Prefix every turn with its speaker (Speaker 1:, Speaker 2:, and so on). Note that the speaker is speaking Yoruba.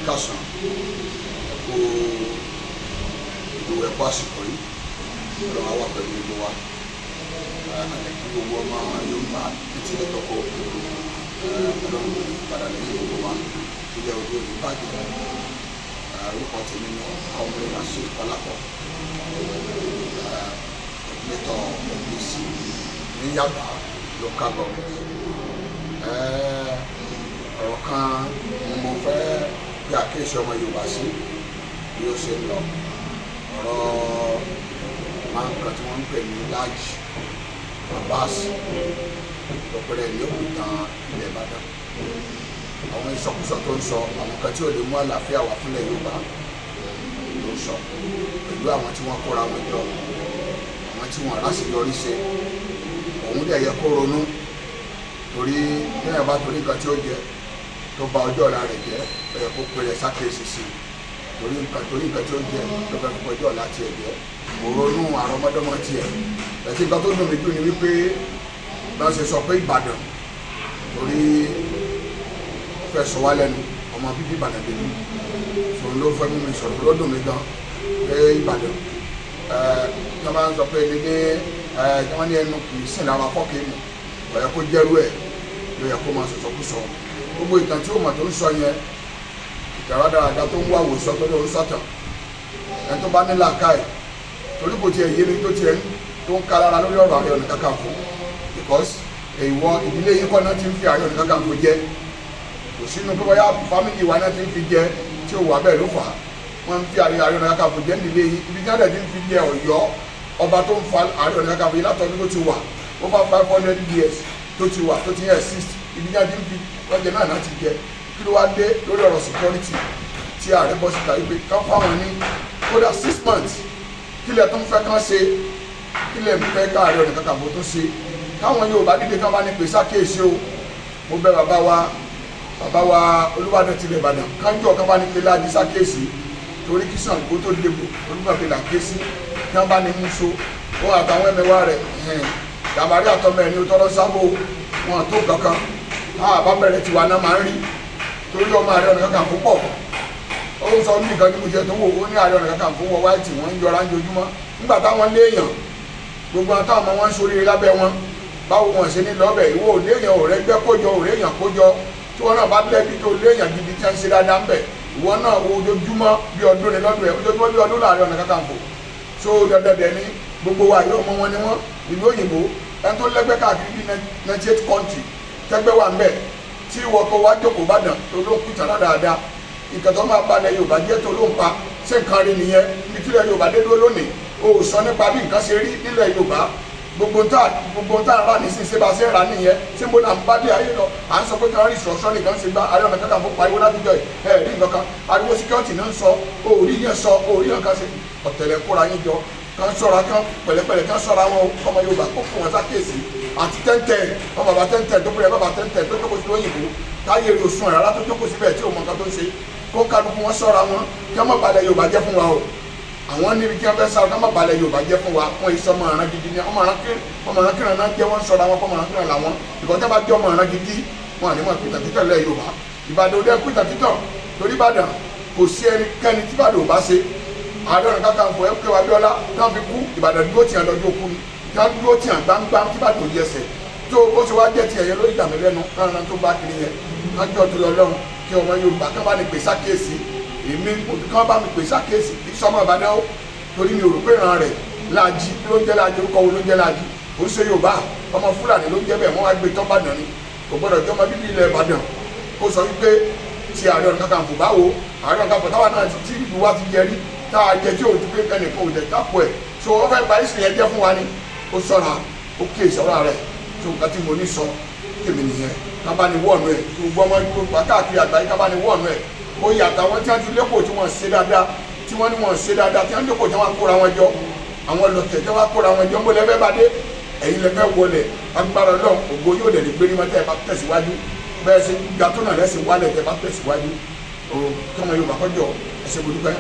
Speaker 1: kásán ẹ̀kọ́ ìlú ẹ̀kọ́ àsìkò yìí ọlọ́run á wà pẹ̀lú gbogbo wa àlẹ́kí gbogbo ọmọ Yorùbá títí lẹ́tọ̀kọ̀ ọlọ́run padà lẹ́yìn gbogbo wa ilẹ̀ òde òní bàjẹ́ orúkọ tèmi ní ọmọdé àṣẹ ìkọlápọ̀ ẹ̀gbẹ́tọ̀ OPC ní Yaba local government. Ọ̀rọ̀ kan ni mo fẹ́ bí àkíyèsí ọmọ Yorùbá sí bí ó ṣe ń lọ ọ̀rọ̀ máa ń kan tí wọ́n ń pè ní Láàjì Abbas lọ́pẹ̀rẹ̀ ní òkútan ilẹ̀ Ìbàdàn. Àwọn ìsọkúsọ tó ń sọ àwọn kan tí ò lè mú àlàáfíà wá fúnlẹ̀ Yorùbá ló ń sọ pẹ̀lú àwọn tí wọ́n kóra wọn jọ àwọn tí wọ́n aláṣeyọrí ṣe òun dẹ̀ yẹ kó ronú torí bẹ́ẹ̀ bá torí nǹkan tí ó jẹ tó bà ọjọ́ ọ̀la rẹ̀ jẹ́ ó yẹ kó pèrè sákèésì sí torí nǹkan tí ó jẹ tó fẹ́ fún ọjọ́ ọ̀la tiẹ̀ jẹ́ kò ronú àrọ́mọdọ́mọ tiẹ̀ ẹ̀sìn nǹkan tó dùn mí jù ni wípé bá ṣe sọ pé Ìbàdàn torí fẹ́ sọ wá lẹ́nu ọmọ bíbí Ìbàdàn lèmi sòun ló fẹ́ mú mi sọ̀rọ̀ ló dùn mí gan pé Ìbàdàn tí wọ́n máa ń sọ pé ní wọ́n ní ẹnu kì í sìn lára fọ́ọ̀kì mu ó yẹ kó jẹ́rú ẹ̀ ló yẹ kó máa sọ̀sọ̀ kú sọ gbogbo ìtàn tí ó mọ̀ tó ń sọ yẹn ìtàràdàràdà tó ń wá àwòsàn tó ń sọ̀tàn ẹni tó bá ní làákàyè torí kò tiẹ̀ yé mi tó tiẹ̀ tó ń ka lára lórí ọ̀rọ̀ Ààrẹ Ọ̀nà Kakanfò because ìwọ ìdílé yìí kọ́ náà ti ń fi Ààrẹ Ọ̀nà Kakanfò jẹ kò sínú pé bóyá fámìlì wa náà ti ń fi jẹ tí ó wà bẹ́ẹ̀ ló fà á wọ́n ń fi Ààrẹ Ọ̀nà Kakanfò jẹ nílé yìí ibi tí wọ́n ti ń fi jẹ Ọ̀yọ́ ọba tó ń fa Ààrẹ Ọ̀nà Kakanfò yìí látọ̀dún tó ti wà over 500 years tó ti wà tó ti exist ibi tí wọ́n ti ń fi lọ́jọ́ náà láti jẹ kí ló wá dé lórí ọ̀rọ̀ security tí ààrẹ bọ́ síta wípé ká fáwọn ní kódà 6 months kílẹ̀ tó ń fẹ́ kán ṣe kílẹ̀ ń fẹ́ ká Ààrẹ Ọ̀nà Kakanfò tó ṣe káwọn Yorùbá dídé kán bá ní pèsè àkíyèsí o mo bẹ̀ bàbá wa Olúbàdàn tilẹ̀ Ìbàdàn kájọ kán bá ní pé Láàjì ṣàkíyèsí torí kí Ṣàngó tó lébo Olúbàdàn là ké sí kí wọ́n bá ní mú so ó àtàwọn ẹ̀mẹ̀wá rẹ̀ Gàmbàrí àtọmọ ẹni ó tọrọ sábò wọn tó kankan bá bẹ̀rẹ̀ tiwa náà máa ń rí torí ọmọ Ààrẹ Ọ̀nà Kakanfò pọ̀ ó ń sọ ní nǹkan tí mo jẹ tó wò ó ní Ààrẹ Ọ̀nà Kakanfò wọ wáìtì wọn ń yọra ń jojúmọ́ nígbà táwọn léèyàn gbogbo àwọn táwọn ọmọ wọn ń sóríire lábẹ́ wọn báwo wọn ṣe ní lọ́bẹ̀ ìwọ ò léèyàn ò rẹ́gbẹ́ kójọ ò léèyàn kójọ tí wọn náà bá lẹ́bi tó léèyàn gidi tí wọ́n ń ṣe dáadáa ń bẹ̀ ìwọ náà wo ojoojúmọ́ bí ọdún ni lọ́dún ẹ̀ ojoojúmọ́ bí ọdún Ààrẹ Ọ̀nà Kakanfò so dandan ní gbogbo wa yóò mọ wọn ni wọn ìlú òyìnbó ẹni tó lẹ́gbẹ́ káàkiri bí 98 country tẹ́gbẹ́ wà ń bẹ̀ tí ìwọ tó wá jókòó bá dàn tó ló ń kùtà dáadáa nǹkan tó máa balẹ̀ Yorùbá jẹ́ tó ló ń pa ṣé nǹkan rí nìyẹn ibi tí ilẹ̀ Yorùbá dé dúró lónìí o ò sọ nípa bí nǹkan ṣe rí nílẹ̀ Yorùbá gbogbo tá à ń rà nísìnyí ṣé bá ṣe ń rà nìyẹn ṣé mo náà ń bá dé ayé lọ à ń sọ pé kí wọ́n rí ìṣọ̀ṣọ́ nìkan ṣe gbá Ààrẹ Ọ̀nà Kakanfò pariwo látijọ́ ẹ̀ rí nǹkan kan ariwo security náà ń sọ òòrí yẹn sọ òòrí yẹn kan ṣe ọ̀tẹ̀lẹ̀ kóra yín jọ kan ṣọ́ra kan pẹ̀lẹ́pẹ̀lẹ́ kan ṣọ́ra wọn ọmọ Yorùbá kó fún wọn sákèsì àti tẹ́ntẹ́ ọmọ bàbá tẹ́ntẹ́ tó bẹ̀rẹ̀ bàbá tẹ́ntẹ́ tó jókòó sí lóyìnbó táyé rò sùn rárá tó jókòó síbẹ̀ tí ò mọ nǹkan tó ń ṣe kó kálukú wọn ṣọ́ra wọn kí wọ́n má balẹ̀ Yorùbá jẹ́ fún wa o àwọn níbi kí wọ́n fẹ́ sáré kí wọ́n má balẹ̀ Yorùbá jẹ́ fún wa fún iṣẹ́ ọmọ ọ̀ràn gidi ni ọmọ ọ̀ràn kíran náà jẹ́ wọ́n ṣọ́ra wọn ọmọ ọ̀ràn kíran làwọn ìkọ́jà bá jẹ́ ọmọ ọ̀ràn gidi wọn àní mọ̀ pìtàn títọ̀ lẹ́ Yorùbá Ìbàdàn òde pìtàn títọ̀ torí Ìbàdàn kò sí ẹnikẹ́ni tí Ìbàdàn ò bá ṣe Ààrẹ Ọ̀nà Kakanfò ẹ̀kọ́ Abíọ́lá tán fi kú Ìbàdàn dúró tìyàn lọ́jọ́ kú ni tán dúró tìyàn gbáǹgbáǹ tí Ìbàdàn ò yẹ ẹsẹ̀ tó ó ṣe wá jẹ́ tiẹ̀ yẹn lórí ìdàmẹ́ lẹ́nu káwọn tó bá kiri yẹn kájọ́ tó lọ lọ́run kí ọmọ Yorùbá kán bá ní pèsè àkíyèsí èmi kán bá mi pèsè àkíyèsí kí sọmọ Ìbàdàn ó torí mi ò rò pé ìran rẹ̀ Láàjì ló ń jẹ́ Láàjì orúkọ wo ló ń jẹ́ Láàjì ó ṣe Yorùbá ọmọ Fúlàní ló ń jẹ́ bẹ́ẹ̀ wọ́n wá gbé tán Ìbàdàn ni kò gbọ́dọ̀ jẹ́ ọmọ bíbí ilẹ̀ Ìbàdàn ó sọ wípé ti Ààrẹ Ọ̀nà Kakanfò báwo Ààrẹ Ọ̀nà Kakanfò táwa náà ti ìlú wa ti jẹ rí tá a jẹ tí o ti pé ẹnìkan ò jẹ tápò ẹ so wọn fẹ́ bà ìsìn yẹn jẹ́ fún wa ni ó ṣọ́ra ó ké ìṣọ́ra rẹ̀ tó nǹkan tí mo ní sọ tèmi nìyẹn kábà ní wọ́ọ̀nù ẹ̀ tó gbọ́ ọmọ Yorùbá káàkiri àgbáyé kábà ní wọ́ọ̀nù ẹ̀ ó yàtọ̀ àwọn tí wọ́n ti lẹ́kọ̀ọ́ tí wọ́n ṣe dáadáa tí wọ́n ní wọ́n ṣe dáadáa tí wọ́n lẹ́kọ̀ọ́ tí wọ́n kóra wọn jọ àwọn lọ́tẹ̀ tí wọ́n kóra wọn jọ ń bọ́ lẹ́fẹ́ bá dé ẹ̀yin lẹ́fẹ́ wọlé agbára Ọlọ́run ògo yóò dẹ̀ lè gbé ní mọ́tẹ́ ẹ̀ bá tẹ̀síwájú bẹ́ẹ̀ sì gàtúnà lẹ́sìn wálẹ̀ ẹ̀ bá tẹ̀síwájú kọ́mọ Yorùbá kọjọ ẹ̀ṣẹ̀ gbòdúpẹ́.